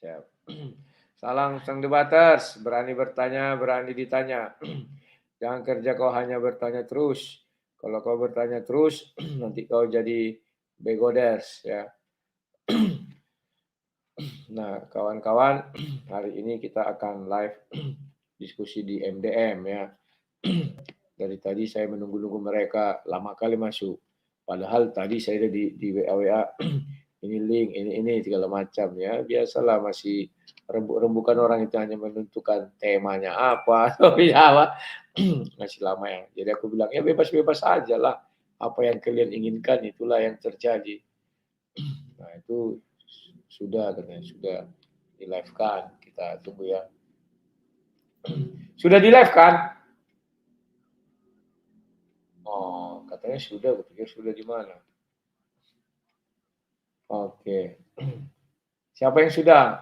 Siap. Salam sang debaters, berani bertanya, berani ditanya. Jangan kerja kau hanya bertanya terus. Kalau kau bertanya terus, nanti kau jadi begoders ya. Nah, kawan-kawan, hari ini kita akan live diskusi di MDM ya. Dari tadi saya menunggu-nunggu mereka, lama kali masuk. Padahal tadi saya ada di WA, ini link, ini segala macam ya. Biasalah masih rembuk-rembukan orang itu hanya menentukan temanya apa atau apa. Masih lama ya. Jadi aku bilang ya bebas-bebas aja lah. Apa yang kalian inginkan itulah yang terjadi. Nah itu sudah katanya, sudah di live kan. Kita tunggu ya. Sudah di live kan? Oh, katanya sudah, aku pikir sudah di mana. Oke. Siapa yang sudah?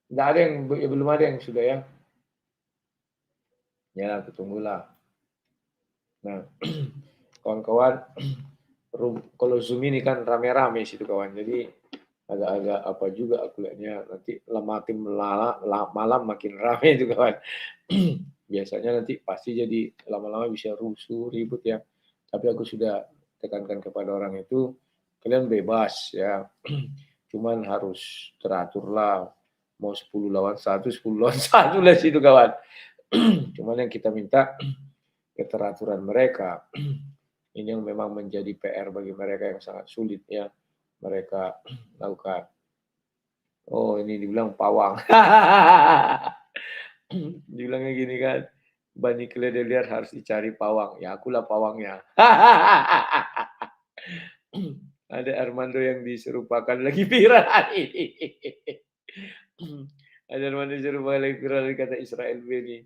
Tidak ada yang, belum ada yang sudah ya. Ya, aku tunggulah. Nah, kawan-kawan, kalau Zoom ini kan rame-rame situ kawan. Jadi agak-agak apa juga aku lihatnya, nanti makin malam makin rame itu kawan. Biasanya nanti pasti jadi lama-lama bisa rusuh, ribut ya. Tapi aku sudah tekankan kepada orang itu, kalian bebas ya. Cuman harus teratur lah. Mau 10 lawan 1, 10 lawan 1 lah situ kawan. Cuman yang kita minta keteraturan mereka. Ini yang memang menjadi PR bagi mereka yang sangat sulit ya. Mereka lakukan. Oh ini dibilang pawang. Dibilangnya gini kan. Bani keledai liar harus dicari pawang. Ya akulah pawangnya. Ada Armando yang diserupakan lagi viral hari ini. Ada Armando diserupakan lagi viral kata Israel ini.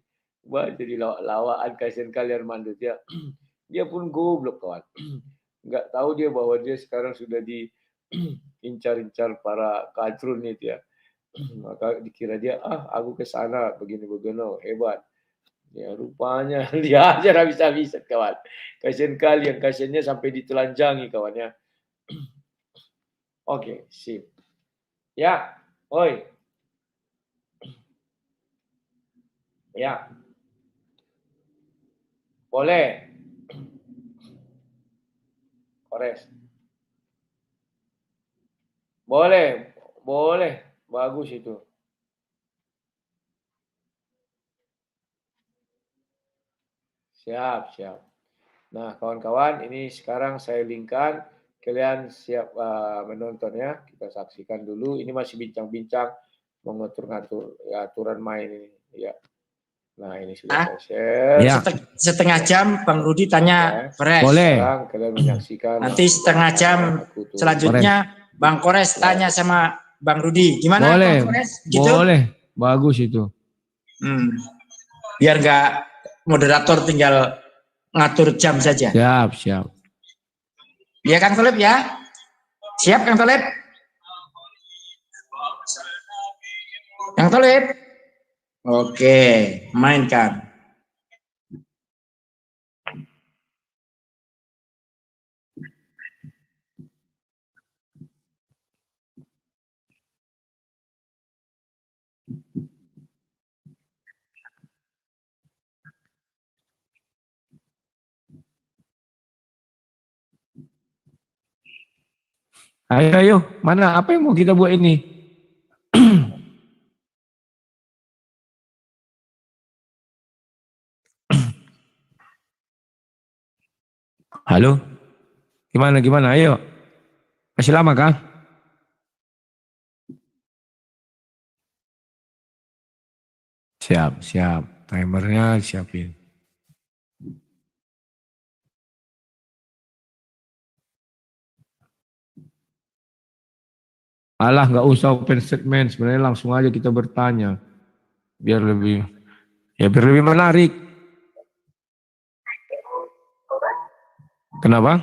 Wah jadi lawaan kasihan kali Armando dia. Dia pun goblok kawan. Nggak tahu dia bahwa dia sekarang sudah diincar-incar para kadrun itu ya. Maka dikira dia, aku ke sana begini-begini, hebat. Ya rupanya dia aja habis-habisan kawan. Kasihan kali yang kasihannya sampai ditelanjangi kawannya. Oke, sip. Ya, oi. Ya. Boleh. Kores. Boleh, boleh. Bagus itu. Siap, siap. Nah, kawan-kawan, ini sekarang saya linkkan. Kalian siap menonton ya. Kita saksikan dulu. Ini masih bincang-bincang mengatur-ngatur ya, aturan main ini. Ya. Nah, ini sudah saya share. Ya. Setengah jam Bang Rudi tanya Kores. Boleh. Sekarang kalian menyaksikan. Nanti setengah jam selanjutnya Bang Kores tanya sama Bang Rudi. Gimana boleh, Bang Kores? Gitu? Boleh. Bagus itu. Biar nggak moderator tinggal ngatur jam saja. Siap, siap. Ya Kang Tolib ya? Siap Kang Tolib? Kang Tolib? Oke, mainkan. Ayo, mana apa yang mau kita buat ini? Halo? Gimana? Ayo. Masih lama kah? Siap. Timernya siapin. Alah, nggak usah open statement. Sebenarnya langsung aja kita bertanya. Biar lebih menarik. Kenapa?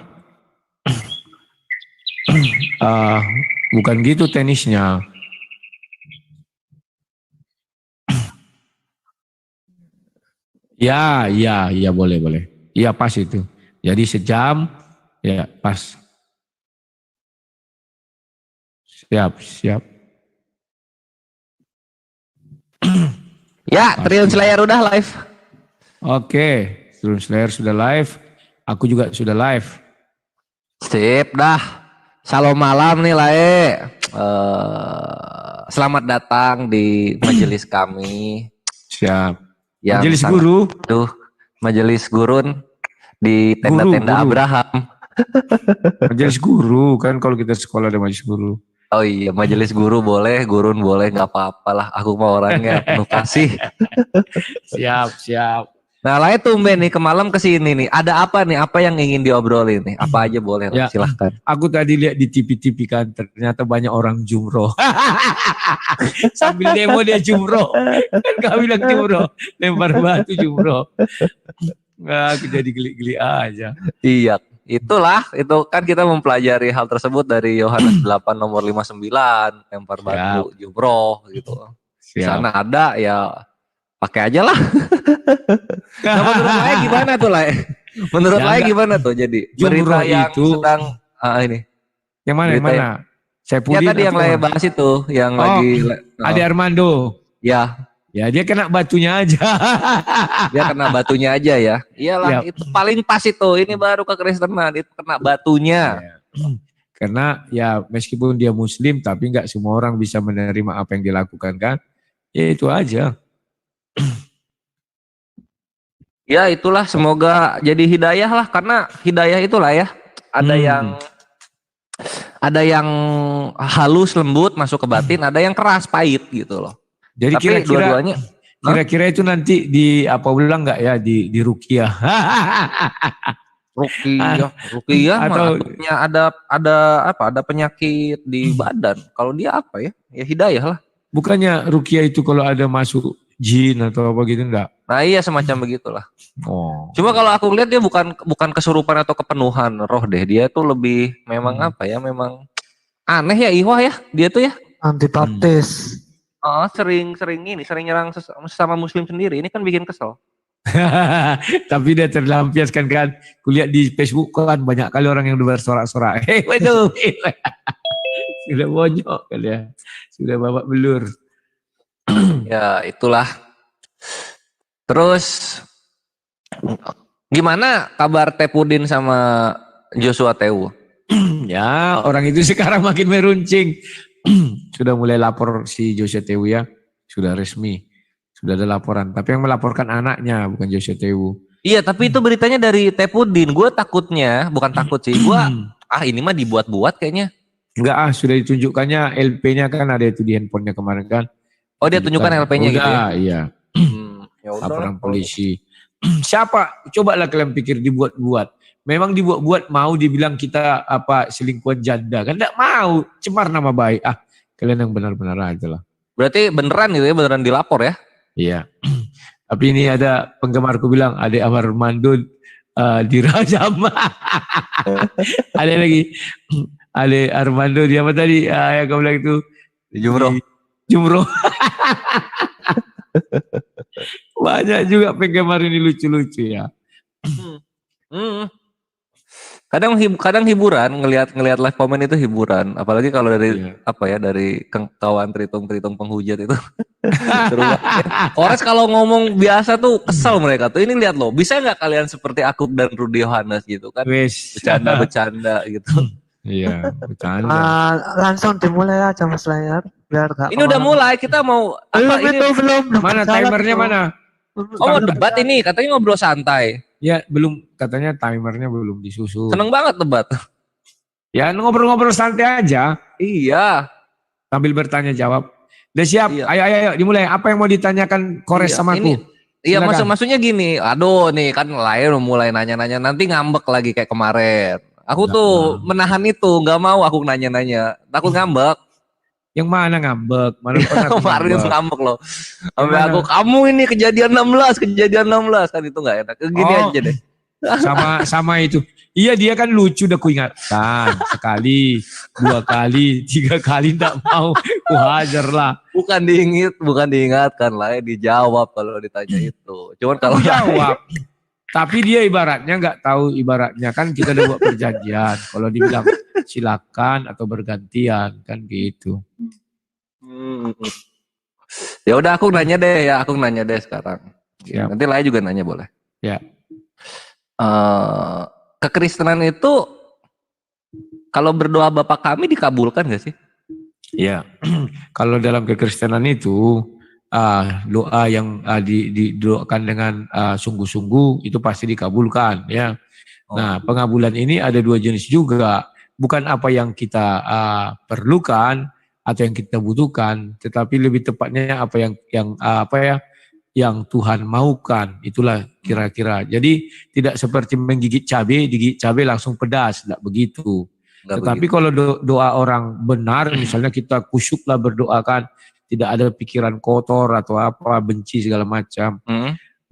Bukan gitu tenisnya. Ya, boleh. Iya pas itu. Jadi sejam, ya pas. Siap. Ya, Triun Slayer udah live. Oke, Triun Slayer sudah live. Aku juga sudah live. Sip dah. Shalom malam nih Lae. Selamat datang di majelis kami. Siap. Yang Majelis sangat- guru. Aduh, majelis gurun di tenda-tenda Guru. Abraham. Majelis guru kan kalau kita sekolah ada majelis guru. Oh iya, majelis guru boleh, gurun boleh, nggak apa-apa lah. Aku mau orangnya penuh kasih. Siap. Nah, Lae tumben nih kemalam kesini nih. Ada apa nih? Apa yang ingin diobrolin nih? Apa aja boleh lah, Ya. silahkan. Aku tadi lihat di TV kan ternyata banyak orang jumroh. Sambil demo dia jumroh. Kan kau bilang jumroh, lempar batu jumroh. Nah, aku jadi geli-geli aja. Iya, itulah. Itu kan kita mempelajari hal tersebut dari Yohanes 8 nomor 59, lempar batu, jumroh gitu. Di sana ada ya pakai aja lah. Nah, menurut Lae gimana tuh Lae? Menurut Lae gimana tuh jadi berita yang itu, sedang ini? Yang mana? Berita Yang mana? Saya Ya tadi yang Lae bahas itu, yang lagi Ade Armando. Ya dia kena batunya aja. Dia kena batunya aja ya. Iyalah, itu paling pas itu. Ini baru kekristenan, itu kena batunya. Ya. Karena ya meskipun dia muslim tapi nggak semua orang bisa menerima apa yang dilakukan kan. Ya itu aja. Ya itulah, semoga jadi hidayah lah, karena hidayah itulah ya. Ada yang halus lembut masuk ke batin, ada yang keras pahit gitu loh. Jadi tapi dua-duanya kira-kira itu nanti di apa bilang nggak ya di ruqyah. Ruqyah atau ada penyakit di badan. Kalau dia apa ya? Ya hidayah lah. Bukannya ruqyah itu kalau ada masuk jin atau apa gitu enggak? Nah iya, semacam begitulah. Oh. Cuma kalau aku lihat dia bukan kesurupan atau kepenuhan roh deh. Dia tuh lebih memang apa ya? Memang aneh ya Iwah ya. Dia tuh ya antibaptis. Sering nyerang sesama muslim sendiri. Ini kan bikin kesel. Tapi dia terlampiaskan kan. Kulihat di Facebook kan banyak kali orang yang bersorak-sorak. Waduh. Sudah bonyok kali ya. Sudah babak belur. Ya itulah. Terus gimana kabar Tepudin sama Joshua Tewu? Ya orang itu sekarang makin meruncing. Sudah mulai lapor si Joshua Tewu ya. Sudah resmi. Sudah ada laporan. Tapi yang melaporkan anaknya bukan Joshua Tewu. Iya tapi itu beritanya dari Tepudin. Gue takutnya, bukan takut sih. Gue ini mah dibuat-buat kayaknya. Enggak sudah ditunjukkannya LP-nya kan ada itu di handphonenya kemarin kan. Oh dia tunjukkan LP-nya gitu ya? Iya. Ya laporan polisi. Siapa? Cobalah kalian pikir dibuat-buat. Memang dibuat-buat mau dibilang kita apa selingkuhan janda kan? Enggak mau, cemar nama baik. Kalian yang benar-benar aja lah. Berarti beneran gitu ya, beneran dilapor ya? Iya. Tapi ini ada penggemarku bilang Ade Armando dirajam. Ada lagi Ade Armando dia apa tadi? Yang kau bilang itu Jumroh. Banyak juga penggemar ini lucu-lucu ya. Kadang hiburan, ngelihat live komen itu hiburan, apalagi kalau dari dari kawan Tritung penghujat itu. Kores kalau ngomong biasa tuh kesel mereka tuh. Ini lihat loh, bisa nggak kalian seperti Akub dan Rudy Yohanes gitu kan? Bercanda gitu. Iya, bercanda. Langsung dimulai aja Mas Layar. Biar gak ini udah mulai, kita mau belum. Mana timernya mana? Oh mau debat ini, katanya ngobrol santai. Ya belum, katanya timernya belum disusun. Seneng banget debat. Ya ngobrol-ngobrol santai aja. Iya. Sambil bertanya jawab. Udah siap? Iya. Ayo dimulai. Apa yang mau ditanyakan Kores sama aku? Iya maksudnya gini. Aduh nih kan Lain mulai nanya-nanya. Nanti ngambek lagi kayak kemarin. Aku tuh menahan itu. Gak mau aku nanya-nanya. Takut ngambek. Yang mana ngambek? Mana pernah kemarin ngambek loh. Sampai aku, kamu ini kejadian 16 kan itu nggak enak. Gini aja deh. Sama itu. Iya dia kan lucu udah kuingatkan. Sekali, 2 kali, 3 kali enggak mau. Kuhajar lah. Bukan diingatkan lah, dijawab kalau ditanya itu. Cuman kalau jawab. Tapi dia ibaratnya nggak tahu, ibaratnya kan kita udah buat perjanjian. Kalau dibilang silakan atau bergantian kan gitu. Ya udah aku nanya deh sekarang. Siap. Nanti Laya juga nanya boleh. Ya. Kekristenan itu kalau berdoa Bapa kami dikabulkan gak sih? Ya, kalau dalam kekristenan itu doa yang didoakan dengan sungguh-sungguh itu pasti dikabulkan ya. Nah, pengabulan ini ada dua jenis juga, bukan apa yang kita perlukan atau yang kita butuhkan, tetapi lebih tepatnya apa yang Tuhan maukan, itulah kira-kira. Jadi tidak seperti menggigit cabai langsung pedas, tidak begitu. Tetapi kalau doa orang benar, misalnya kita kusyuklah berdoakan, tidak ada pikiran kotor atau apa, benci segala macam.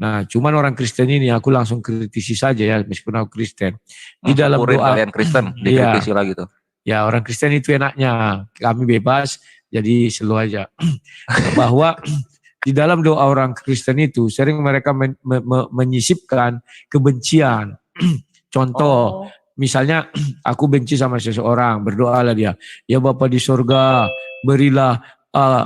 Nah, cuman orang Kristen ini aku langsung kritisi saja ya, meskipun aku Kristen. Di dalam doa kalian Kristen dikritisi lagi tuh. Ya, orang Kristen itu enaknya, kami bebas, jadi selalu aja. Bahwa di dalam doa orang Kristen itu sering mereka menyisipkan kebencian. Contoh, misalnya aku benci sama seseorang, berdoalah dia, ya Bapa di sorga, berilah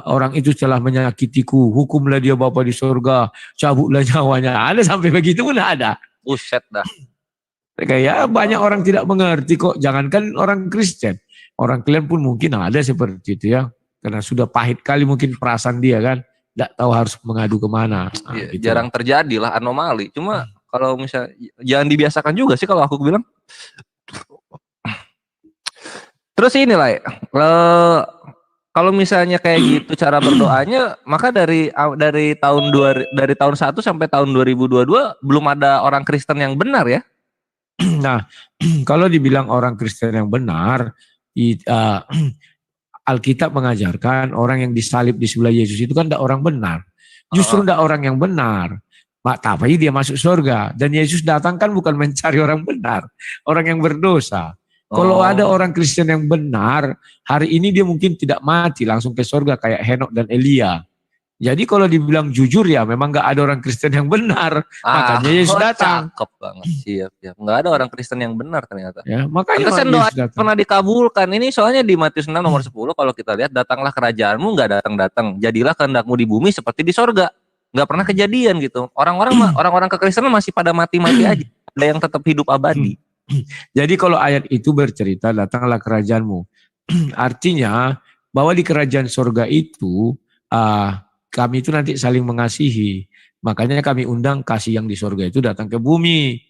orang itu telah menyakitiku, hukumlah dia Bapa di sorga, cabutlah nyawanya. Ada sampai begitu pun ada. Buset dah. Kayak banyak orang tidak mengerti kok, jangankan orang Kristen, orang kalian pun mungkin ada seperti itu ya, karena sudah pahit kali mungkin perasaan dia kan, tidak tahu harus mengadu kemana. Gitu. Jarang terjadi lah, anomali. Cuma kalau misalnya jangan dibiasakan juga sih kalau aku bilang. Terus ini lah, kalau misalnya kayak gitu cara berdoanya, maka dari tahun 1 sampai tahun 2022 belum ada orang Kristen yang benar ya. Nah, kalau dibilang orang Kristen yang benar, Alkitab mengajarkan orang yang disalib di sebelah Yesus itu kan tidak orang benar. Justru tidak orang yang benar. Tapi dia masuk surga. Dan Yesus datang kan bukan mencari orang benar, orang yang berdosa. Kalau ada orang Kristen yang benar, hari ini dia mungkin tidak mati langsung ke surga kayak Henok dan Elia. Jadi kalau dibilang jujur ya memang gak ada orang Kristen yang benar. Makanya Yesus datang. Cakep banget. Siap. Gak ada orang Kristen yang benar ternyata. Ya, makanya Yesus doa pernah dikabulkan. Ini soalnya di Matius 6 nomor 10 kalau kita lihat, datanglah kerajaanmu, gak datang-datang. Jadilah kehendakmu di bumi seperti di sorga. Gak pernah kejadian gitu. Orang-orang kekristenan masih pada mati-mati aja. Ada yang tetap hidup abadi. Jadi kalau ayat itu bercerita datanglah kerajaanmu. Artinya bahwa di kerajaan sorga itu kami itu nanti saling mengasihi. Makanya kami undang kasih yang di sorga itu datang ke bumi.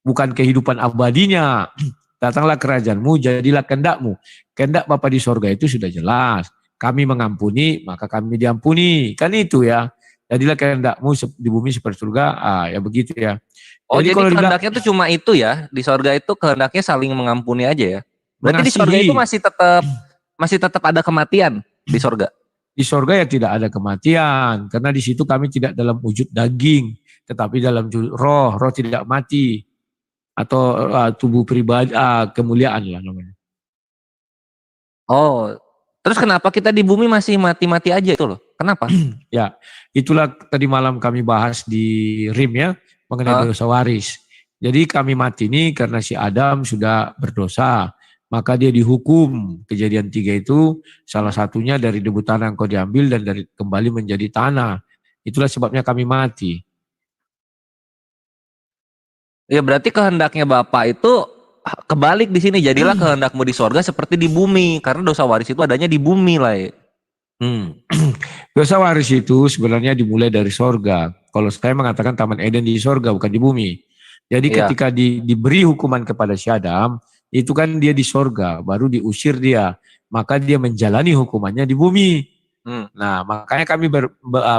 Bukan kehidupan abadinya. Datanglah kerajaanmu, jadilah kehendakmu. Kehendak Bapa di sorga itu sudah jelas. Kami mengampuni, maka kami diampuni. Kan itu ya. Jadilah kehendakmu di bumi seperti surga. Ya begitu ya. Jadi kalau kehendaknya itu cuma itu ya. Di sorga itu kehendaknya saling mengampuni aja ya. Berarti di sorga itu masih tetap ada kematian di sorga. Di sorga ya tidak ada kematian, karena di situ kami tidak dalam wujud daging, tetapi dalam roh tidak mati, atau tubuh pribadi, kemuliaan lah namanya. Terus kenapa kita di bumi masih mati-mati aja itu loh? Kenapa? Ya, itulah tadi malam kami bahas di RIM ya, mengenai dosa waris. Jadi kami mati ini karena si Adam sudah berdosa. Maka dia dihukum. Kejadian 3 itu salah satunya dari debu tanah yang kau diambil dan dari kembali menjadi tanah. Itulah sebabnya kami mati. Ya berarti kehendaknya Bapak itu kebalik di sini. Jadilah kehendakmu di sorga seperti di bumi. Karena dosa waris itu adanya di bumi lah. Dosa waris itu sebenarnya dimulai dari sorga. Kalau saya mengatakan Taman Eden di sorga bukan di bumi. Jadi ketika diberi hukuman kepada si Adam, itu kan dia di sorga, baru diusir dia. Maka dia menjalani hukumannya di bumi. Nah, makanya kami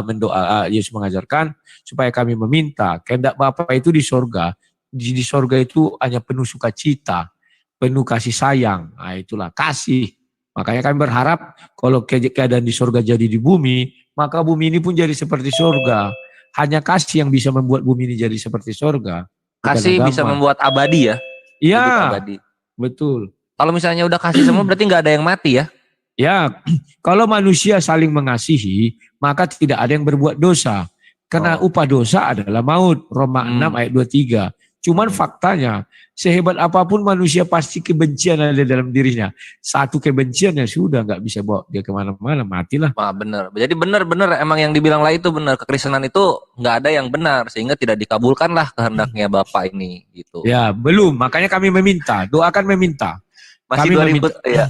mendoa, Yesus mengajarkan supaya kami meminta kehendak Bapa itu di sorga. Di sorga itu hanya penuh sukacita, penuh kasih sayang. Nah, itulah kasih. Makanya kami berharap kalau keadaan di sorga jadi di bumi, maka bumi ini pun jadi seperti sorga. Hanya kasih yang bisa membuat bumi ini jadi seperti sorga. Kasih bisa membuat abadi ya? Iya. Abadi. Betul. Kalau misalnya udah kasih semua berarti nggak ada yang mati ya? Ya, kalau manusia saling mengasihi, maka tidak ada yang berbuat dosa. Karena upah dosa adalah maut. Roma 6 ayat 23. Cuman faktanya, sehebat apapun manusia pasti kebencian ada dalam dirinya. Satu kebencian yang sudah nggak bisa bawa dia kemana-mana, matilah. Wah, benar. Jadi benar emang yang dibilang lah itu benar. Kekristenan itu nggak ada yang benar sehingga tidak dikabulkanlah kehendaknya Bapak ini gitu. Ya, belum. Makanya kami meminta, doakan meminta. Masih Kami 2000 ya.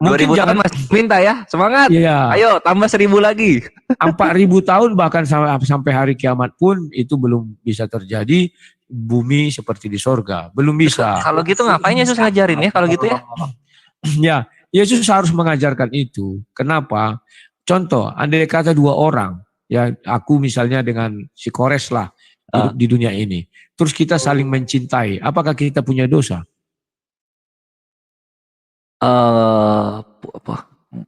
Mungkin 2000 tahun jangan, masih minta ya. Semangat. ya, Ayo tambah 1000 lagi. 4.000 tahun bahkan sampai hari kiamat pun itu belum bisa terjadi. Bumi seperti di sorga, belum bisa. Kalau gitu ngapain Yesus ngajarin ya kalau gitu ya? Ya, Yesus harus mengajarkan itu. Kenapa? Contoh, andai kata 2 orang, ya aku misalnya dengan si Kores lah hidup di dunia ini. Terus kita saling mencintai. Apakah kita punya dosa?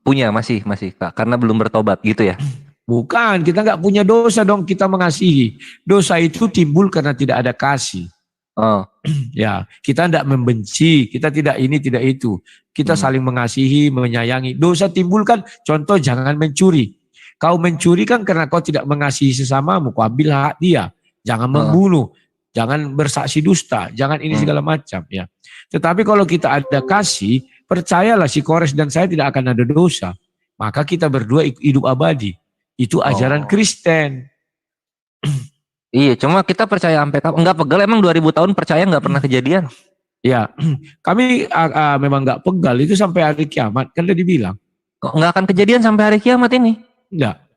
Punya masih Kak, karena belum bertobat gitu ya. Bukan, kita nggak punya dosa dong, kita mengasihi. Dosa itu timbul karena tidak ada kasih. Oh. Ya, kita tidak membenci, kita tidak ini, tidak itu. Kita saling mengasihi, menyayangi. Dosa timbul kan, contoh jangan mencuri. Kau mencuri kan karena kau tidak mengasihi sesamamu, kau ambil hak dia. Jangan membunuh, jangan bersaksi dusta, jangan ini segala macam. Ya. Tetapi kalau kita ada kasih, percayalah si Kores dan saya tidak akan ada dosa. Maka kita berdua hidup abadi. Itu ajaran Kristen. Iya, cuma kita percaya sampai kapan? Enggak pegal, emang 2000 tahun percaya nggak pernah kejadian? Ya, kami memang nggak pegal itu sampai hari kiamat. Kan udah dibilang. Kok nggak akan kejadian sampai hari kiamat ini? Enggak.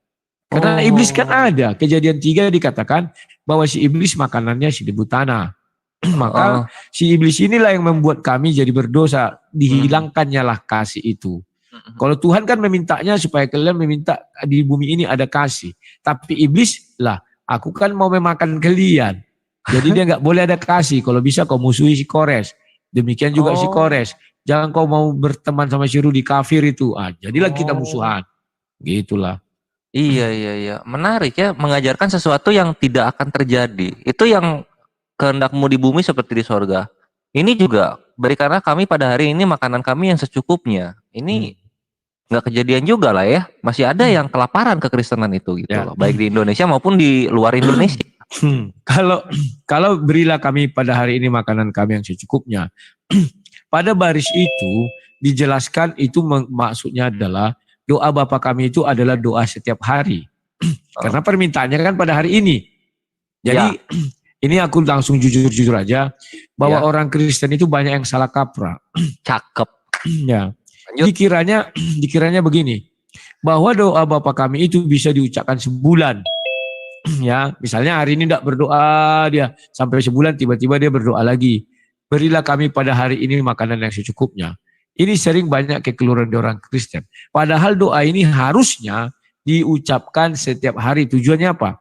Karena iblis kan ada. Kejadian 3 dikatakan bahwa si iblis makanannya si debu tanah. Maka si iblis inilah yang membuat kami jadi berdosa. Dihilangkannya lah kasih itu. Kalau Tuhan kan memintanya supaya kalian meminta di bumi ini ada kasih. Tapi iblis lah, aku kan mau memakan kalian. Jadi dia nggak boleh ada kasih. Kalau bisa kau musuhi si Kores. Demikian juga si Kores. Jangan kau mau berteman sama si Rudi kafir itu. Jadilah kita musuhan. Gitulah. Iya. Menarik ya, mengajarkan sesuatu yang tidak akan terjadi. Itu yang kehendakmu di bumi seperti di sorga. Ini juga, berikanlah kami pada hari ini makanan kami yang secukupnya. Ini nggak kejadian juga lah ya. Masih ada yang kelaparan kekristenan itu gitu loh. Baik di Indonesia maupun di luar Indonesia. Kalau berilah kami pada hari ini makanan kami yang secukupnya. Pada baris itu dijelaskan itu maksudnya adalah doa Bapa kami itu adalah doa setiap hari. Karena permintaannya kan pada hari ini. Jadi ini aku langsung jujur-jujur aja bahwa orang Kristen itu banyak yang salah kaprah. Cakep. Ya. Dikiranya begini, bahwa doa Bapa kami itu bisa diucapkan sebulan. Ya, misalnya hari ini tidak berdoa dia sampai sebulan, tiba-tiba dia berdoa lagi. Berilah kami pada hari ini makanan yang secukupnya. Ini sering banyak kekeliruan di orang Kristen. Padahal doa ini harusnya diucapkan setiap hari. Tujuannya apa?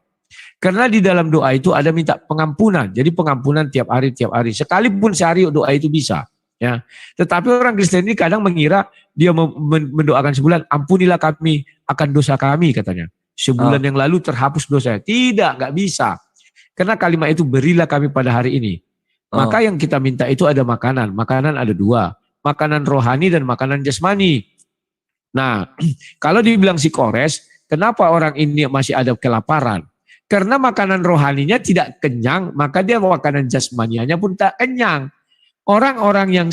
Karena di dalam doa itu ada minta pengampunan. Jadi pengampunan tiap hari. Sekalipun sehari doa itu bisa. Ya, tetapi orang Kristen ini kadang mengira dia mendoakan sebulan, ampunilah kami akan dosa kami katanya. Sebulan yang lalu terhapus dosa. Tidak, nggak bisa. Karena kalimat itu berilah kami pada hari ini. Maka yang kita minta itu ada makanan. Makanan ada 2. Makanan rohani dan makanan jasmani. Nah, kalau dibilang si Kores, kenapa orang ini masih ada kelaparan? Karena makanan rohaninya tidak kenyang, maka dia makanan jasmanianya pun tak kenyang. Orang-orang yang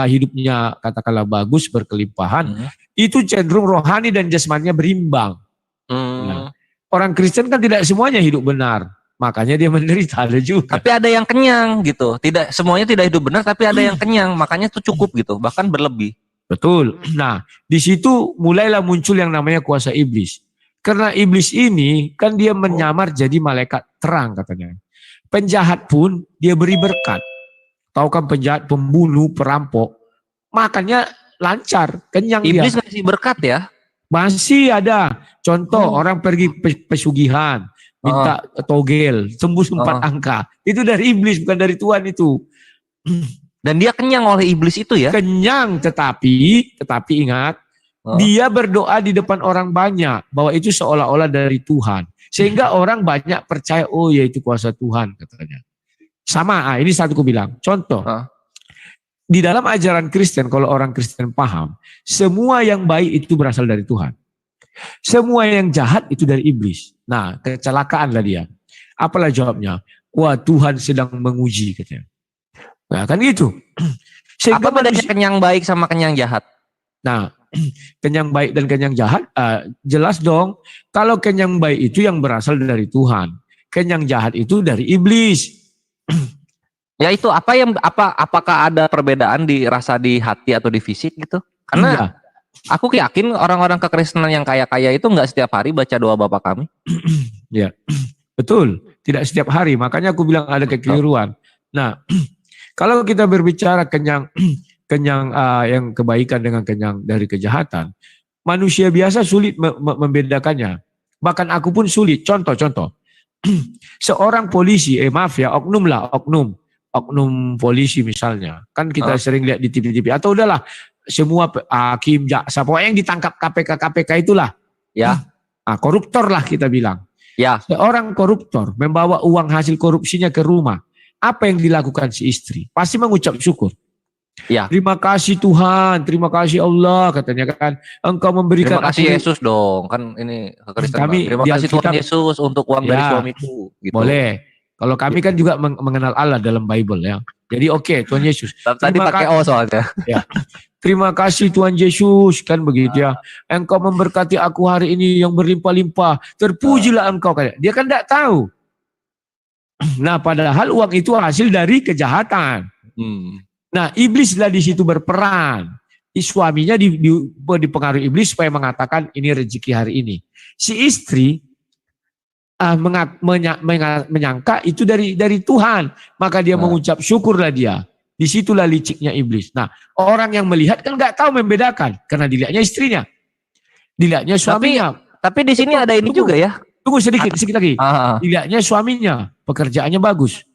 hidupnya katakanlah bagus, berkelimpahan, itu cenderung rohani dan jasmaninya berimbang. Nah, orang Kristen kan tidak semuanya hidup benar, makanya dia menderita, ada juga. Tapi ada yang kenyang gitu, tidak semuanya tidak hidup benar, tapi ada yang kenyang, makanya itu cukup gitu, bahkan berlebih. Betul. Nah, di situ mulailah muncul yang namanya kuasa iblis. Karena iblis ini kan dia menyamar jadi malaikat terang katanya. Penjahat pun dia beri berkat. Tahu kan penjahat, pembunuh, perampok, makannya lancar, kenyang iblis dia. Iblis ngasih berkat ya? Masih ada. Contoh orang pergi pesugihan, minta togel, tembus 4 angka. Itu dari iblis, bukan dari Tuhan itu. Dan dia kenyang oleh iblis itu ya? Kenyang, tetapi ingat, dia berdoa di depan orang banyak, bahwa itu seolah-olah dari Tuhan. Sehingga orang banyak percaya, oh ya itu kuasa Tuhan katanya. Sama, ini satu aku bilang. Contoh, di dalam ajaran Kristen, kalau orang Kristen paham, semua yang baik itu berasal dari Tuhan. Semua yang jahat itu dari iblis. Nah, kecelakaanlah dia. Apalah jawabnya? wah Tuhan sedang menguji katanya. Nah, kan gitu. Sehingga Apa bedanya manusia, kenyang baik sama kenyang jahat? nah, kenyang baik dan kenyang jahat, jelas dong. Kalau kenyang baik itu yang berasal dari Tuhan, kenyang jahat itu dari iblis. Ya itu apakah ada perbedaan rasa di hati atau di fisik gitu? Karena Iya, aku yakin orang-orang kekristenan yang kaya-kaya itu nggak setiap hari baca doa Bapa Kami. ya, betul. Tidak setiap hari. Makanya aku bilang ada kekeliruan. Nah, kalau kita berbicara kenyang yang kebaikan dengan kenyang dari kejahatan, manusia biasa sulit membedakannya. Bahkan aku pun sulit. Contoh. Seorang polisi, maaf ya, oknum polisi misalnya. Kan kita sering lihat di TV-TV. Atau udahlah, semua hakim, jaksa, pokoknya yang ditangkap KPK itulah. Ya. Koruptor lah kita bilang. Ya. Seorang koruptor membawa uang hasil korupsinya ke rumah. Apa yang dilakukan si istri? Pasti mengucap syukur. Ya. Terima kasih Tuhan, terima kasih Allah, katanya kan. Engkau memberikan. Terima kasih Yesus dong, kan ini kekristenan. Terima kasih Tuhan Yesus untuk uang dari suamiku. Gitu. Boleh. Kalau kami kan juga mengenal Allah dalam Bible ya. Jadi oke, Tuhan Yesus. Tadi pakai O soalnya. Ya. Terima kasih Tuhan Yesus, kan begitu ya. Engkau memberkati aku hari ini yang berlimpah-limpah. Terpujilah Engkau. Dia kan tidak tahu. Nah, padahal uang itu hasil dari kejahatan. Nah, iblislah di situ berperan. Suaminya dipengaruhi iblis supaya mengatakan ini rezeki hari ini. Si istri menyangka itu dari Tuhan, maka dia mengucap syukurlah dia. Disitulah liciknya iblis. Nah, orang yang melihat kan nggak tahu membedakan karena dilihatnya istrinya, dilihatnya suaminya. Tapi di sini ada ini juga ya. Tunggu sedikit lagi. Dilihatnya suaminya, pekerjaannya bagus.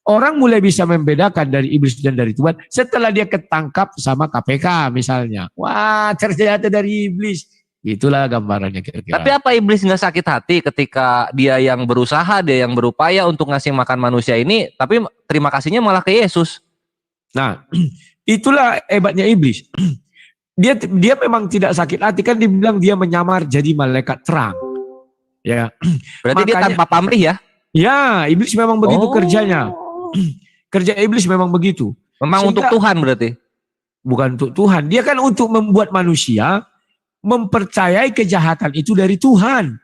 Orang mulai bisa membedakan dari iblis dan dari Tuhan setelah dia ketangkap sama KPK misalnya. Wah, ternyata dari iblis. Itulah gambarannya kira-kira. Tapi apa iblis nggak sakit hati ketika dia yang berusaha, dia yang berupaya untuk ngasih makan manusia ini, tapi terima kasihnya malah ke Yesus. Nah, itulah hebatnya iblis. Dia memang tidak sakit hati, kan dibilang dia menyamar jadi malaikat terang. Ya. Berarti dia tanpa pamrih ya? Ya, iblis memang begitu kerjanya. Kerja iblis memang begitu. Memang untuk Tuhan berarti? Bukan untuk Tuhan. Dia kan untuk membuat manusia mempercayai kejahatan itu dari Tuhan.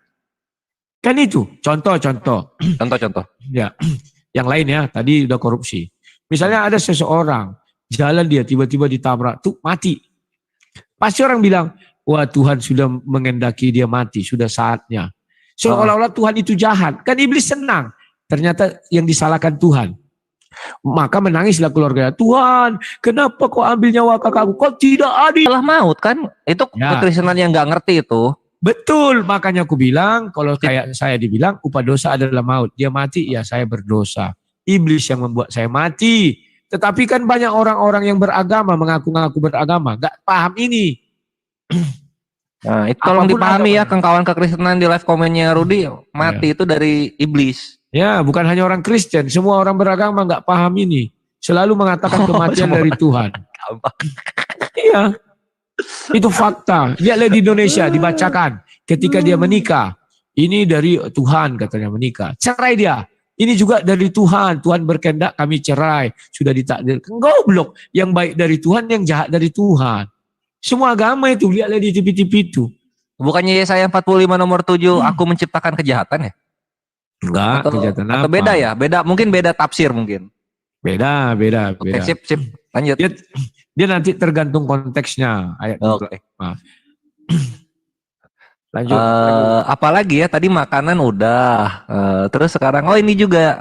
Kan itu. Contoh. Contoh. Ya. Yang lain ya, tadi udah korupsi. Misalnya ada seseorang, jalan dia tiba-tiba ditabrak, tuh mati. Pasti orang bilang, wah Tuhan sudah mengendaki dia mati, sudah saatnya. Seolah-olah Tuhan itu jahat. Kan iblis senang. Ternyata yang disalahkan Tuhan. Maka menangislah keluarga. Tuhan, kenapa kau ambil nyawa kakakku? Kau tidak adil. Malah maut kan? Itu kekristenan yang nggak ngerti itu. Betul, makanya aku bilang, kalau kayak saya dibilang, upah dosa adalah maut. Dia mati, ya saya berdosa. Iblis yang membuat saya mati. Tetapi kan banyak orang-orang yang beragama, mengaku-ngaku beragama, nggak paham ini. Nah, itu tolong dipahami ya, kawan kekristenan di live komennya Rudi, mati itu dari iblis. Ya, bukan hanya orang Kristen, semua orang beragama nggak paham ini. Selalu mengatakan kematian dari Tuhan. Iya, itu fakta. Lihatlah di Indonesia dibacakan ketika dia menikah. Ini dari Tuhan katanya menikah. Cerai dia. Ini juga dari Tuhan. Tuhan berkehendak kami cerai. Sudah ditakdirkan. Goblok. Yang baik dari Tuhan, yang jahat dari Tuhan. Semua agama itu, lihatlah di TV-TV itu. Bukannya Yesaya 45 nomor 7, aku menciptakan kejahatan ya? Enggak, kejahatan atau apa? Beda ya? Mungkin beda tafsir mungkin. Beda. Oke, sip. Lanjut. Dia nanti tergantung konteksnya. Ayat Lanjut. Apalagi ya, tadi makanan udah. Terus sekarang, ini juga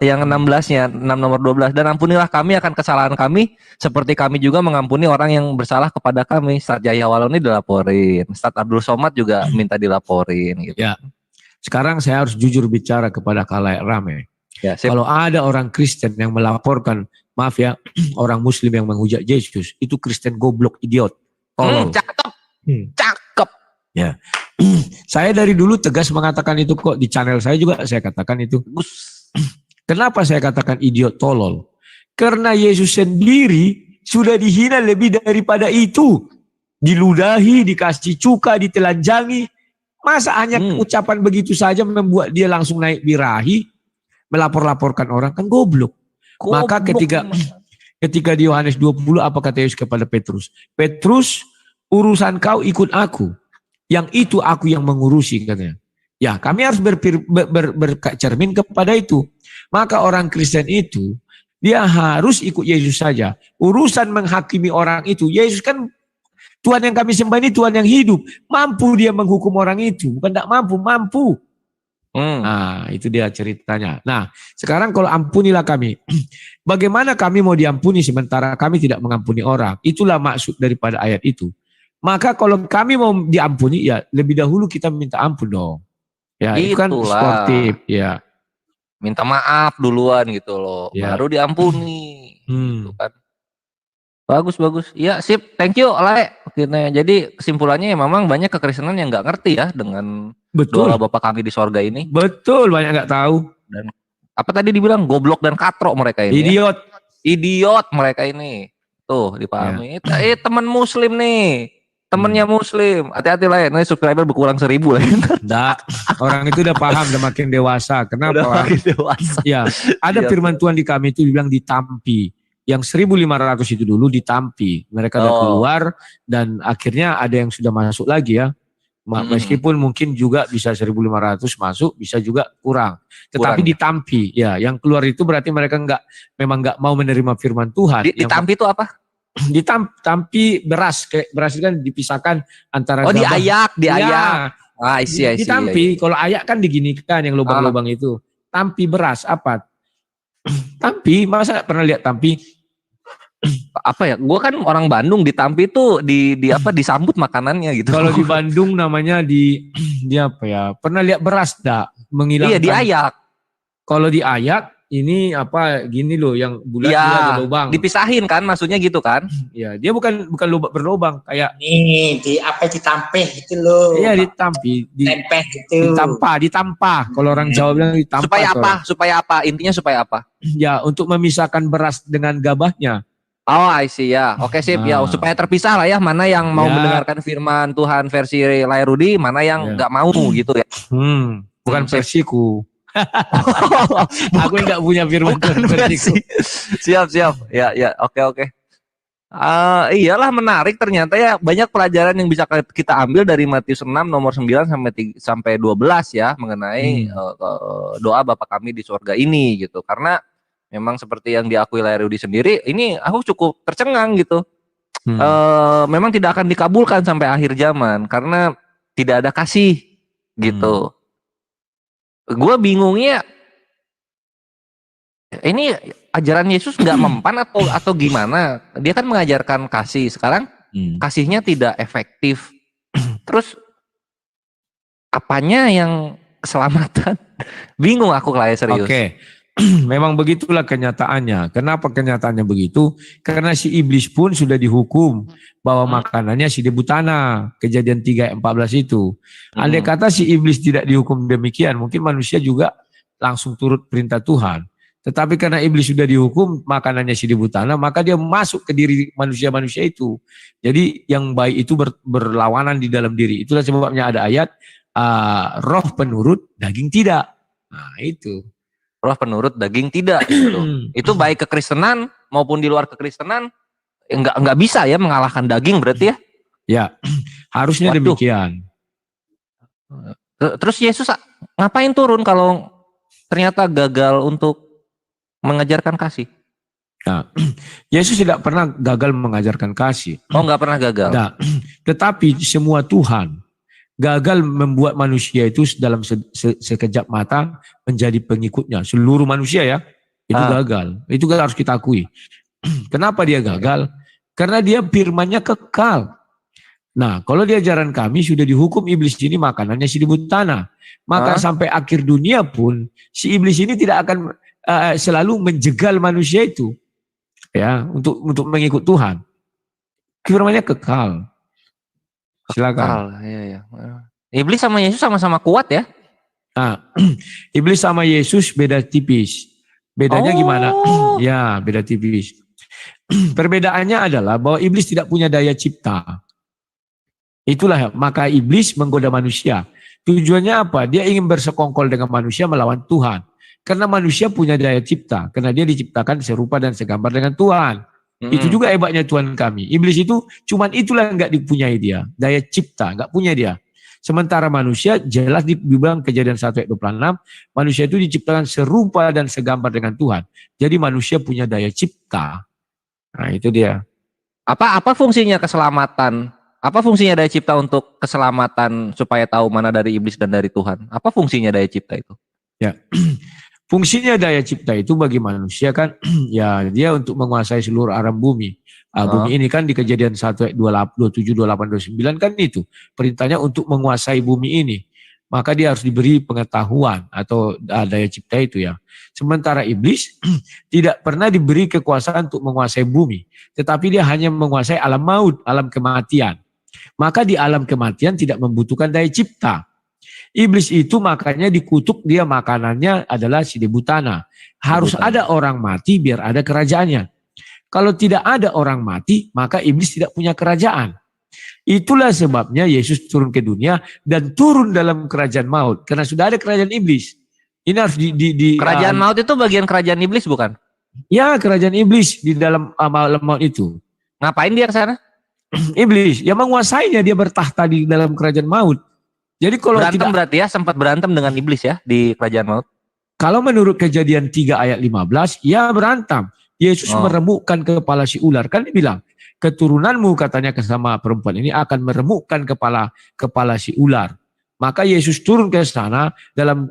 yang 16-nya, 6 nomor 12. Dan ampunilah kami akan kesalahan kami, seperti kami juga mengampuni orang yang bersalah kepada kami. Ustadz Jaya Waloni dilaporin. Ustadz Abdul Somad juga minta dilaporin. Gitu. Ya. Sekarang saya harus jujur bicara kepada khalayak ramai. Ya, kalau ada orang Kristen yang melaporkan, maaf ya, orang Muslim yang menghujat Yesus, itu Kristen goblok, idiot, tolol. Cakep. Ya. Saya dari dulu tegas mengatakan itu kok, di channel saya juga saya katakan itu. Kenapa saya katakan idiot, tolol? Karena Yesus sendiri sudah dihina lebih daripada itu. Diludahi, dikasih cuka, ditelanjangi. Masa hanya ucapan begitu saja membuat dia langsung naik birahi? melapor-laporkan orang kan goblok. Maka ketika di Yohanes 20 apa kata Yesus kepada Petrus? Petrus, urusan kau ikut aku. Yang itu aku yang mengurusi katanya. Ya, kami harus bercermin kepada itu. Maka orang Kristen itu dia harus ikut Yesus saja. Urusan menghakimi orang itu, Yesus kan Tuhan yang kami sembah ini Tuhan yang hidup. Mampu dia menghukum orang itu. Bukan tidak mampu, mampu. Nah, itu dia ceritanya. Nah, sekarang kalau ampunilah kami. Bagaimana kami mau diampuni sementara kami tidak mengampuni orang? Itulah maksud daripada ayat itu. Maka kalau kami mau diampuni, ya lebih dahulu kita minta ampun dong. Ya, itu kan sportif. Ya. Minta maaf duluan gitu loh. Ya. Baru diampuni. Gitu kan. Bagus. Ya, sip. Thank you, Ale. Akhirnya. Jadi kesimpulannya ya memang banyak kekristenan yang nggak ngerti ya dengan doa Bapa kami di sorga ini. Betul, banyak nggak tahu. Dan apa tadi dibilang goblok dan katrok mereka ini. Idiot. Idiot mereka ini. Tuh, dipahami. Ya. Teman muslim nih. Temennya muslim. Hati-hati lah ya. Nanti subscriber berkurang 1.000 lah. Enggak. Orang itu udah paham, udah makin dewasa. Kenapa? Udah makin dewasa. Ya, ada firman Tuhan di kami itu dibilang ditampi. Yang 1.500 itu dulu ditampi. Mereka udah keluar dan akhirnya ada yang sudah masuk lagi ya. Meskipun mungkin juga bisa 1.500 masuk, bisa juga kurang. Tetapi ditampi. Ya, yang keluar itu berarti mereka memang nggak mau menerima firman Tuhan. Ditampi itu apa? Ditampi beras. Kayak beras itu kan dipisahkan antara diayak. Ya, I see. Ditampi. Kalau ayak kan diginikan yang lubang-lubang itu. Tampi beras apa? Tampi, masa pernah lihat tampi? Apa ya? Gue kan orang Bandung, di Tampi tuh disambut makanannya gitu. Kalau di Bandung namanya di apa ya? Pernah lihat beras dak? Menghilangkan. Iya, diayak. Kalau diayak ini apa gini loh yang bulat ya, ada lubang. Dipisahin kan maksudnya gitu kan? Ya, dia bukan lubang berlubang kayak nih ditampeh gitu loh. Iya, ditampi, tempeh gitu. Ditampa. Kalau orang Jawa bilang ditampa. Supaya apa? Intinya supaya apa? Ya, untuk memisahkan beras dengan gabahnya. Oh, I see ya. Oke, sip. Ya, supaya terpisah lah ya, mana yang mau mendengarkan firman Tuhan versi Lai Rudi, mana yang nggak mau gitu ya. Bukan versiku. Aku nggak punya firman Tuhan versiku. Siap. Ya, oke. Iyalah, menarik ternyata ya, banyak pelajaran yang bisa kita ambil dari Matius 6 nomor 9 sampai 12 ya, mengenai doa Bapa kami di surga ini gitu. Karena memang seperti yang diakui Lai Rudi sendiri, ini aku cukup tercengang gitu. Memang tidak akan dikabulkan sampai akhir zaman karena tidak ada kasih gitu. Gue bingungnya, ini ajaran Yesus nggak mempan atau gimana? Dia kan mengajarkan kasih, sekarang kasihnya tidak efektif. Terus apanya yang keselamatan? Bingung aku lah ya, serius. Oke. Memang begitulah kenyataannya. Kenapa kenyataannya begitu? Karena si iblis pun sudah dihukum bahwa makanannya si debu tanah. Kejadian 3:14 itu. Andai kata si iblis tidak dihukum demikian, mungkin manusia juga langsung turut perintah Tuhan. Tetapi karena iblis sudah dihukum makanannya si debu tanah, maka dia masuk ke diri manusia-manusia itu. Jadi yang baik itu berlawanan di dalam diri. Itulah sebabnya ada ayat, roh penurut, daging tidak. Nah itu. Roh penurut, daging tidak gitu. Itu baik kekristenan maupun di luar kekristenan nggak bisa ya mengalahkan daging berarti ya? Ya, harusnya demikian. Terus Yesus ngapain turun kalau ternyata gagal untuk mengajarkan kasih? Nah, Yesus tidak pernah gagal mengajarkan kasih. Oh, nggak pernah gagal. Nah, tetapi semua Tuhan gagal membuat manusia itu dalam sekejap mata menjadi pengikutnya. Seluruh manusia ya, itu gagal. Itu harus kita akui. Kenapa dia gagal? Karena dia firman-nya kekal. Nah, kalau di ajaran kami sudah dihukum iblis ini makanannya si debu tanah. Maka sampai akhir dunia pun si iblis ini tidak akan selalu menjegal manusia itu. Ya, untuk mengikut Tuhan. Firman-nya kekal. Silakan. Ya. Iblis sama Yesus sama-sama kuat ya? Nah, iblis sama Yesus beda tipis. Bedanya gimana? Ya, beda tipis. Perbedaannya adalah bahwa iblis tidak punya daya cipta. Itulah maka iblis menggoda manusia. Tujuannya apa? Dia ingin bersekongkol dengan manusia melawan Tuhan. Karena manusia punya daya cipta, karena dia diciptakan serupa dan segambar dengan Tuhan. Itu juga hebatnya Tuhan kami. Iblis itu cuman itulah yang nggak dipunyai dia, daya cipta nggak punya dia. Sementara manusia jelas dibilang Kejadian 1 ayat 26, manusia itu diciptakan serupa dan segambar dengan Tuhan. Jadi manusia punya daya cipta. Nah itu dia. Apa fungsinya keselamatan? Apa fungsinya daya cipta untuk keselamatan supaya tahu mana dari iblis dan dari Tuhan? Apa fungsinya daya cipta itu? Ya. Fungsinya daya cipta itu bagi manusia kan ya dia untuk menguasai seluruh alam bumi. Bumi ini kan di Kejadian 1 ayat 27, 28, 29 kan itu. Perintahnya untuk menguasai bumi ini. Maka dia harus diberi pengetahuan atau daya cipta itu ya. Sementara iblis tidak pernah diberi kekuasaan untuk menguasai bumi. Tetapi dia hanya menguasai alam maut, alam kematian. Maka di alam kematian tidak membutuhkan daya cipta. Iblis itu makanya dikutuk dia makanannya adalah si debu tanah. Harus ada orang mati biar ada kerajaannya. Kalau tidak ada orang mati maka iblis tidak punya kerajaan. Itulah sebabnya Yesus turun ke dunia dan turun dalam kerajaan maut. Karena sudah ada kerajaan iblis. Ini harus kerajaan maut itu bagian kerajaan iblis bukan? Ya kerajaan iblis di dalam alam maut itu. Ngapain dia ke sana? Iblis, yang menguasainya dia bertahta di dalam kerajaan maut. Jadi kalau berantem tidak, berarti ya sempat berantem dengan iblis ya di kerajaan maut. Kalau menurut Kejadian 3 ayat 15, ya berantem. Yesus meremukkan kepala si ular. Kan dia bilang, keturunanmu katanya sama perempuan ini akan meremukkan kepala si ular. Maka Yesus turun ke sana dalam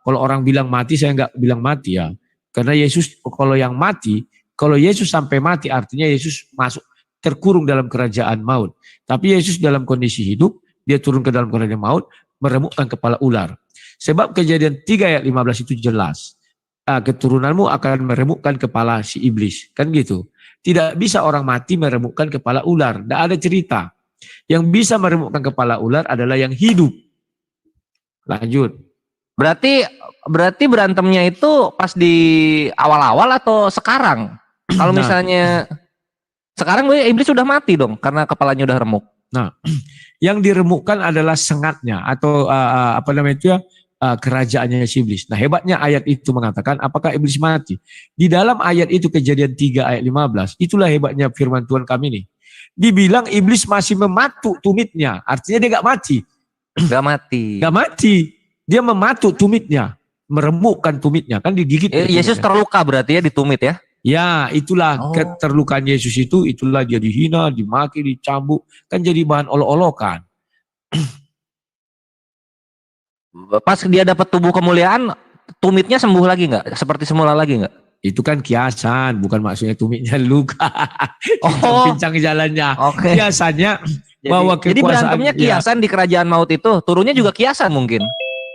kalau orang bilang mati, saya nggak bilang mati ya. Karena Yesus kalau yang mati, kalau Yesus sampai mati artinya Yesus masuk terkurung dalam kerajaan maut. Tapi Yesus dalam kondisi hidup, dia turun ke dalam kerajaan maut, meremukkan kepala ular. Sebab Kejadian 3 ayat 15 itu jelas. Keturunanmu akan meremukkan kepala si iblis. Kan gitu. Tidak bisa orang mati meremukkan kepala ular. Tidak ada cerita. Yang bisa meremukkan kepala ular adalah yang hidup. Lanjut. Berarti berantemnya itu pas di awal-awal atau sekarang? Kalau misalnya sekarang iblis sudah mati dong karena kepalanya udah remuk. Nah, yang diremukkan adalah sengatnya atau apa namanya itu ya, kerajaannya si iblis. Nah, hebatnya ayat itu mengatakan apakah iblis mati? Di dalam ayat itu Kejadian 3 ayat 15, itulah hebatnya firman Tuhan kami ini. Dibilang iblis masih mematuk tumitnya, artinya dia gak mati. Gak mati. Gak mati. Dia mematuk tumitnya, meremukkan tumitnya, kan digigit. Yesus terluka berarti ya di tumit ya? Ya, itulah keterlukaan Yesus itu, itulah dia dihina, dimaki, dicambuk, kan jadi bahan olok-olokan. Pas dia dapat tubuh kemuliaan, tumitnya sembuh lagi nggak? Seperti semula lagi nggak? Itu kan kiasan, bukan maksudnya tumitnya luka. Pincang jalannya. Kiasannya bahwa kekuasaan. Jadi berantemnya kiasan di kerajaan maut itu, turunnya juga kiasan mungkin?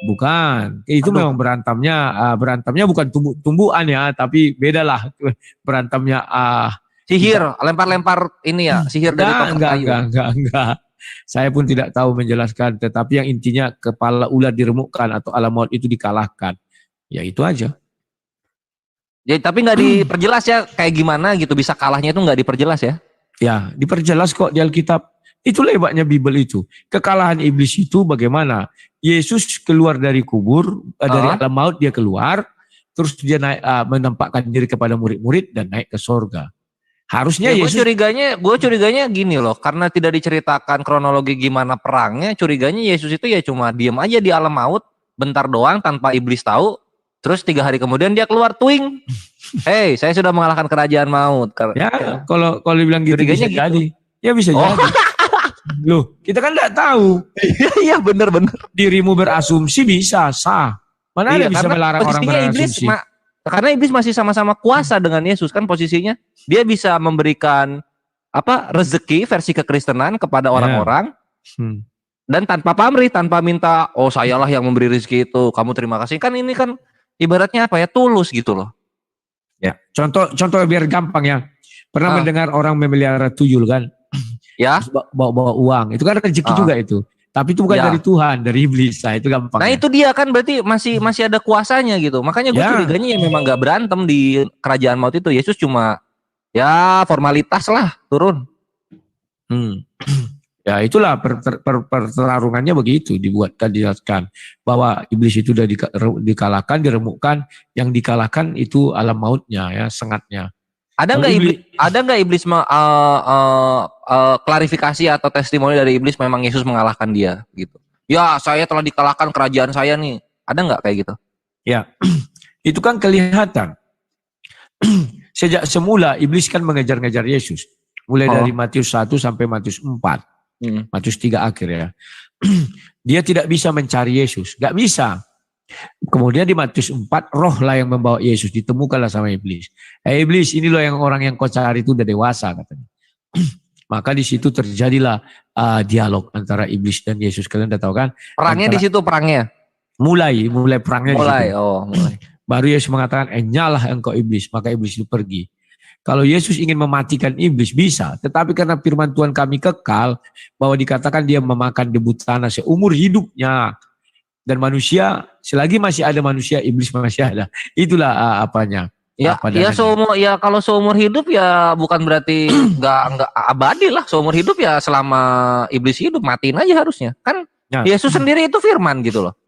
Bukan, itu memang berantamnya bukan tumbuhan ya, tapi bedalah berantamnya. Sihir, lempar-lempar ini ya, sihir dari tongkat kayu. Enggak. Saya pun tidak tahu menjelaskan, tetapi yang intinya kepala ular diremukkan atau alam maut itu dikalahkan. Ya itu aja. Jadi tapi nggak diperjelas ya kayak gimana gitu bisa kalahnya itu nggak diperjelas ya? Ya diperjelas kok di Alkitab. Itulah hebatnya Bible itu. Kekalahan iblis itu bagaimana? Yesus keluar dari kubur, dari alam maut dia keluar, terus dia naik menampakkan diri kepada murid-murid dan naik ke sorga. Harusnya ya, Yesus. Gue curiganya gini loh, karena tidak diceritakan kronologi gimana perangnya, curiganya Yesus itu ya cuma diem aja di alam maut, bentar doang tanpa iblis tahu, terus 3 hari kemudian dia keluar twing. Hey, saya sudah mengalahkan kerajaan maut. Ya, kalau dibilang gitu curiganya bisa gitu. jadi. Ya bisa jadi. Loh, kita kan enggak tahu. Iya bener. Dirimu berasumsi bisa sah. Mana ada bisa melarang orang berasumsi? Karena iblis masih sama-sama kuasa dengan Yesus kan posisinya. Dia bisa memberikan rezeki versi kekristenan kepada orang-orang. Dan tanpa pamrih, tanpa minta, oh sayalah yang memberi rezeki itu, kamu terima kasih. Kan ini kan ibaratnya tulus gitu loh. Ya, contoh biar gampang ya. Pernah mendengar orang memelihara tuyul kan? Ya. Bawa uang. Itu kan rezeki juga itu. Tapi itu bukan dari Tuhan, dari iblis. Nah, itu gampang. Nah, itu dia kan berarti masih ada kuasanya gitu. Makanya gue curiganya memang gak berantem di kerajaan maut itu. Yesus cuma ya formalitas lah turun. Ya itulah pertarungannya begitu dijelaskan bahwa iblis itu sudah dikalahkan, diremukkan, yang dikalahkan itu alam mautnya ya, sengatnya. Ada nggak iblis klarifikasi atau testimoni dari iblis memang Yesus mengalahkan dia gitu? Ya, saya telah dikalahkan kerajaan saya nih. Ada nggak kayak gitu? Ya, itu kan kelihatan. Sejak semula iblis kan mengejar-ngejar Yesus. Mulai dari Matius 1 sampai Matius 4. Matius 3 akhir ya. Dia tidak bisa mencari Yesus. Gak bisa. Kemudian di Matius 4, roh lah yang membawa Yesus. Ditemukanlah sama iblis. Iblis, ini loh yang orang yang kau cari itu udah dewasa katanya. Maka di situ terjadilah dialog antara iblis dan Yesus. Kalian udah tahu kan? Perangnya di situ perangnya. Mulai perangnya di situ. Mulai. Baru Yesus mengatakan, nyalah engkau iblis. Maka iblis itu pergi. Kalau Yesus ingin mematikan iblis bisa, tetapi karena firman Tuhan kami kekal, bahwa dikatakan dia memakan debu tanah seumur hidupnya. Dan manusia, selagi masih ada manusia, iblis masih ada. Itulah apanya. Ya, kalau seumur hidup ya bukan berarti nggak abadi lah. Seumur hidup ya selama iblis hidup, matiin aja harusnya. Kan Yesus sendiri itu firman gitu loh.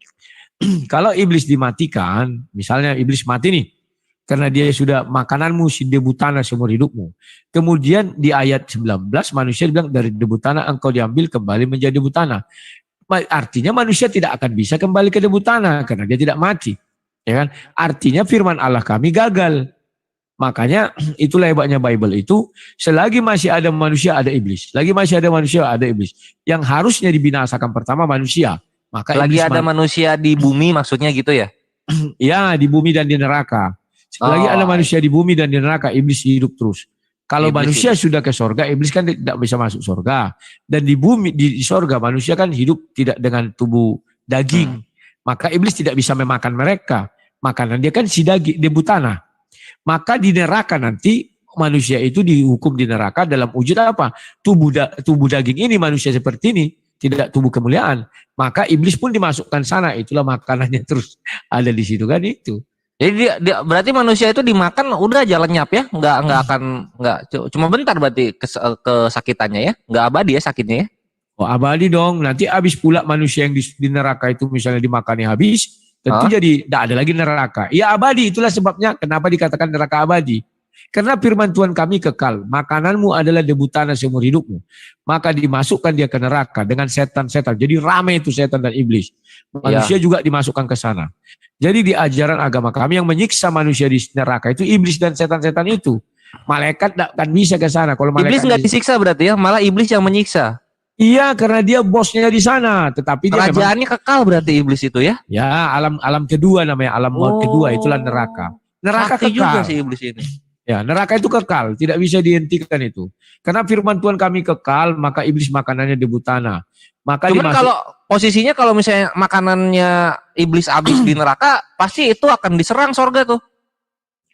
Kalau iblis dimatikan, misalnya iblis mati nih, karena dia sudah makananmu si debu tanah seumur hidupmu. Kemudian di ayat 19 manusia bilang dari debu tanah engkau diambil kembali menjadi debu tanah. Artinya manusia tidak akan bisa kembali ke debu tanah karena dia tidak mati. Ya kan? Artinya firman Allah kami gagal. Makanya itulah hebatnya Bible itu, selagi masih ada manusia ada iblis. Selagi masih ada manusia ada iblis. Yang harusnya dibinasakan pertama manusia. Maka lagi ada manusia di bumi maksudnya gitu ya? Ya, di bumi dan di neraka. Selagi ada manusia di bumi dan di neraka, iblis hidup terus. Kalau manusia sudah ke sorga, iblis kan tidak bisa masuk sorga. Dan di bumi, di sorga, manusia kan hidup tidak dengan tubuh daging. Maka iblis tidak bisa memakan mereka. Makanan dia kan si daging, debu tanah. Maka di neraka nanti, manusia itu dihukum di neraka dalam wujud apa? Tubuh daging ini manusia seperti ini, tidak tubuh kemuliaan. Maka iblis pun dimasukkan sana, itulah makanannya terus ada di situ kan itu. Jadi dia berarti manusia itu dimakan udah aja lenyap ya, nggak cuma bentar berarti kesakitannya ya, nggak abadi ya sakitnya ya. Oh abadi dong, nanti habis pula manusia yang di neraka itu misalnya dimakannya habis, tentu jadi tidak ada lagi neraka. Ya abadi, itulah sebabnya kenapa dikatakan neraka abadi. Karena firman Tuhan kami kekal, makananmu adalah debu tanah seumur hidupmu. Maka dimasukkan dia ke neraka dengan setan-setan. Jadi ramai itu setan dan iblis. Manusia juga dimasukkan ke sana. Jadi di ajaran agama kami yang menyiksa manusia di neraka itu iblis dan setan-setan itu. Malaikat tidak akan bisa ke sana. Kalau iblis nggak disiksa berarti ya, malah iblis yang menyiksa. Iya, karena dia bosnya di sana. Tetapi dia kerajaannya kekal berarti iblis itu ya? Ya, alam kedua namanya, alam maut kedua, itulah neraka. Neraka sakti kekal juga sih iblis ini. Ya, neraka itu kekal, tidak bisa dihentikan itu. Karena firman Tuhan kami kekal, maka iblis makanannya debu tanah. Maka cuman kalau posisinya kalau misalnya makanannya iblis habis di neraka, pasti itu akan diserang sorga tuh.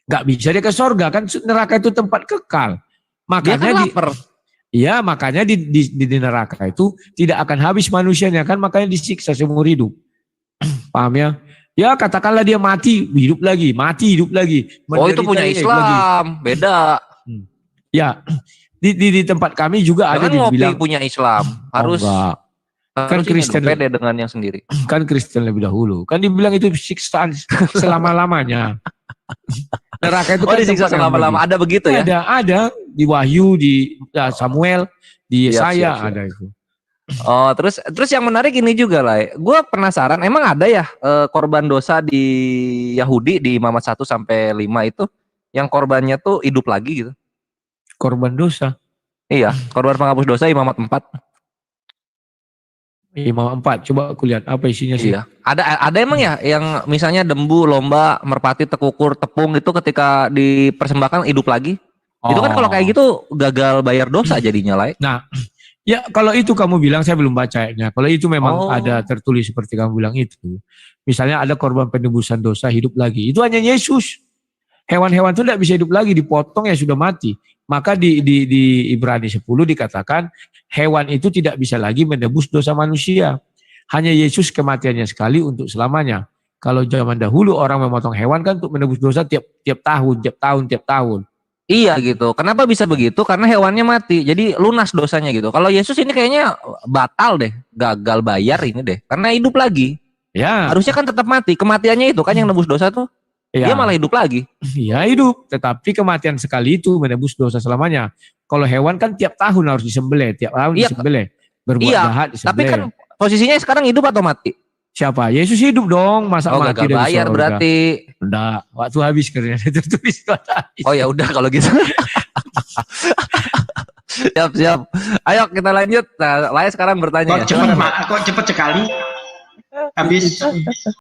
Gak bisa dia ke sorga, kan neraka itu tempat kekal. Makanya dia kan lapar. Iya, makanya di neraka itu tidak akan habis manusianya kan, makanya disiksa seumur hidup. Paham ya? Ya katakanlah dia mati, hidup lagi, mati, hidup lagi. Oh itu punya Islam, lagi. Beda. Ya, di tempat kami juga jangan ada dibilang punya Islam, harus kan Kristen beda dengan yang sendiri. Kan Kristen lebih dahulu. Kan dibilang itu siksaan selama-lamanya. Neraka itu kan disiksa selama-lama. Ada begitu ya? Ada di Wahyu, di Samuel, di Yesaya ada itu. Oh, terus yang menarik ini juga lah. Gue penasaran, emang ada ya korban dosa di Yahudi di Imamat 1 sampai 5 itu yang korbannya tuh hidup lagi gitu? Korban dosa? Iya, korban penghapus dosa Imamat 4. Imamat 4, coba aku lihat apa isinya sih. Iya. Ada emang ya yang misalnya dembu, lomba, merpati, tekukur, tepung itu ketika dipersembahkan hidup lagi? Itu kan kalau kayak gitu gagal bayar dosa jadinya lah. Nah, ya kalau itu kamu bilang saya belum bacanya. Kalau itu memang ada tertulis seperti kamu bilang itu. Misalnya ada korban penebusan dosa hidup lagi. Itu hanya Yesus. Hewan-hewan itu tidak bisa hidup lagi, dipotong ya sudah mati. Maka di Ibrani 10 dikatakan hewan itu tidak bisa lagi menebus dosa manusia. Hanya Yesus kematiannya sekali untuk selamanya. Kalau zaman dahulu orang memotong hewan kan untuk menebus dosa tiap tahun. Iya gitu. Kenapa bisa begitu? Karena hewannya mati. Jadi lunas dosanya gitu. Kalau Yesus ini kayaknya batal deh, gagal bayar ini deh. Karena hidup lagi. Ya, Harusnya kan tetap mati. Kematiannya itu kan yang nebus dosa tuh. ya, Dia malah hidup lagi. ya hidup. Tetapi kematian sekali itu menebus dosa selamanya. Kalau hewan kan tiap tahun harus disembelih, tiap tahun Iya, disembelih. Berbuat iya, jahat tapi disembelih. kan posisinya sekarang hidup atau mati? Siapa? Yesus hidup dong, masa Oh, mati gagal dari bayar sorga. berarti. Enggak, waktu habis karena tertulis waktu habis. Oh ya udah kalau gitu. Siap. Ayo kita lanjut. Nah, Laya sekarang bertanya. Kok cepet sekali? Habis